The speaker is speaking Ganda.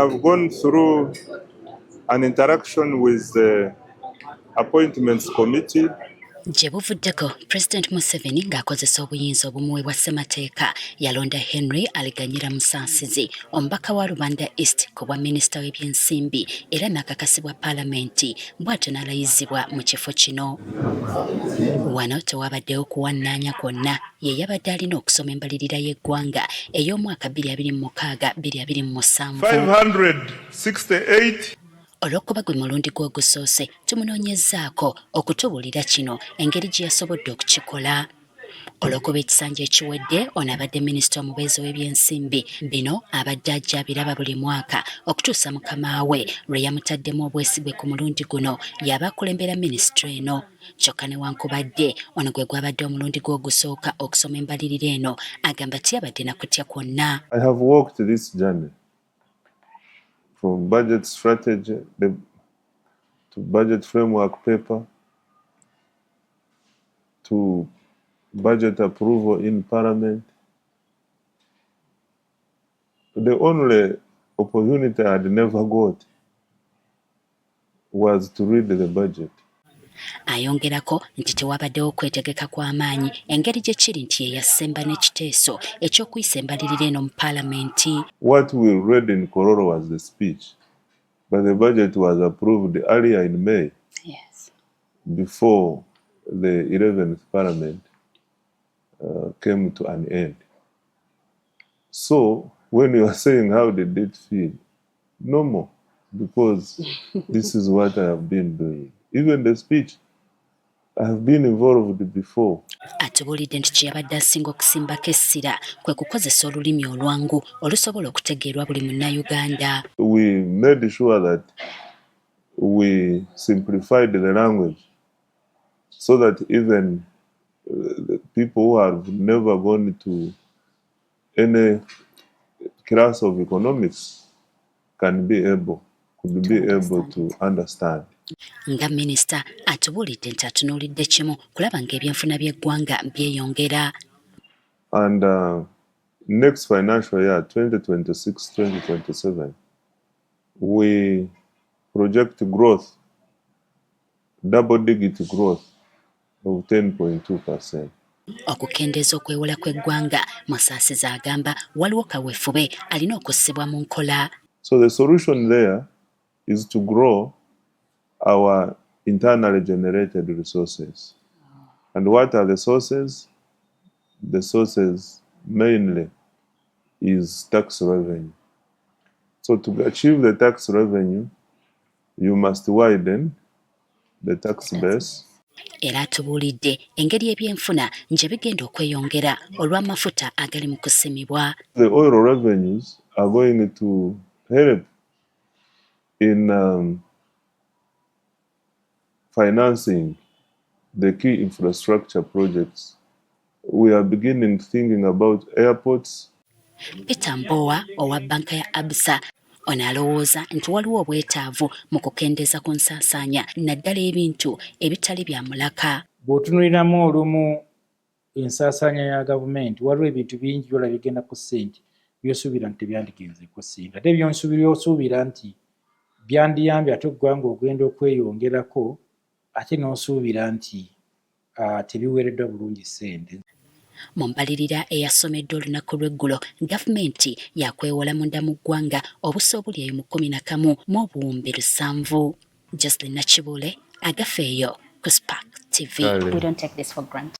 have gone through an interaction with the Appointments Committee. Gye buvuddeko President Museveni ng'akozesa obuyinza obumuweebwa ssemateeka yalonda Henry Musasizi omubaka wa Rwanda East ku bwa minisita w'ebyensimbi era n'akakasibwa paalamenti bw'atyo n'alayizibwa mu kifo kino. Wano tewabaddewo kuwannaanya kwonna ye yabadde alina okusoma embalirira y'eggwanga ey'omwaka 2026-2027. 568 olw'okuba gwe mulundi gw'ogusoose tumunoonyezaako okutubuulira kino engeri gye yasobodde okukikola. Olw'okuba ekisanja ekiwedde ono abadde minisita omubeezi w'ebyensimbi bino abadde ajja abiraba buli mwaka okutuusa mukama we lwe yamutaddemu obwesigwe ku mulundi guno y'aba akulembera minisitule eno. Kyokka newankubadde ono gwe gwabadde omulundi gw'ogusooka okusoma embalirira eno agamba tiyabadde nakutya kwonna. I have walked this journey from budget strategy to budget framework paper to budget approval in Parliament. The only opportunity I had never got was to read the budget. Ayongerako nti tewabaddewo okwetegeka kw'amaanyi engeri gye kiri nti ye yasemba n'ekiteeso eky'okuyisa embalirira eno mu paalamenti. What we read in Kororo was the speech, but the budget was approved earlier in May. Yes. Before the 11th Parliament came to an end. So when you are saying how did it feel, normal, because this is what I have been doing. Even the speech, I have been involved before. Atubuulidde nti kye yabadde asinga okusimbako essira kwe kukozesa olulimi olwangu olusobola okutegeerwa buli munnayuganda. We made sure that we simplified the language so that even the people who have never gone to any class of economics could be able to understand. Nga minisita atubuulidde nti atunuulidde kimu kulaba ng'ebyenfuna by'eggwanga byeyongera. And next financial year, 2026-2027, we project growth, double-digit growth of 10.2%. Okukendeeza okwewola kw'eggwanga, Musasizi agamba waliwo kaweefube alina okussibwa mu nkola. So the solution there is to grow our internally generated resources. And what are the sources? The sources mainly is tax revenue. So to achieve the tax revenue, you must widen the tax base. Era atubuulidde engeri ebyenfuna nje bigenda okweyongera olw'amafuta agali mu kusimibwa. The oil revenues are going to help in financing the key infrastructure projects. We are beginning thinking about airports. Peter Mbowa owa banka ya Absa ono alowooza nti waliwo obwetaavu mu kukendeeza ku nsaasaanya naddala ebintu ebitali bya mulaka. Bw'otunuuliramu olumu ensaasaanya ya gavumenti waliwo ebintu bingi by'olaba bigenda ku ssente by'osuubira nti tebyandigenze ku ssente ate by'osuubira nti byandiyambye ate eggwanga ogenda okweyongerako ate n'osuubira nti tebiweereddwa bulungi ssente. Mu mbalirira eyasomeddwa olunaku lw'eggulo, gavumenti yakwewola munda mu ggwanga obuso obuli eyo mu 11,700. Jocylynne Nakibuule, agafeeyo ku Spark TV. We don't take this for granted.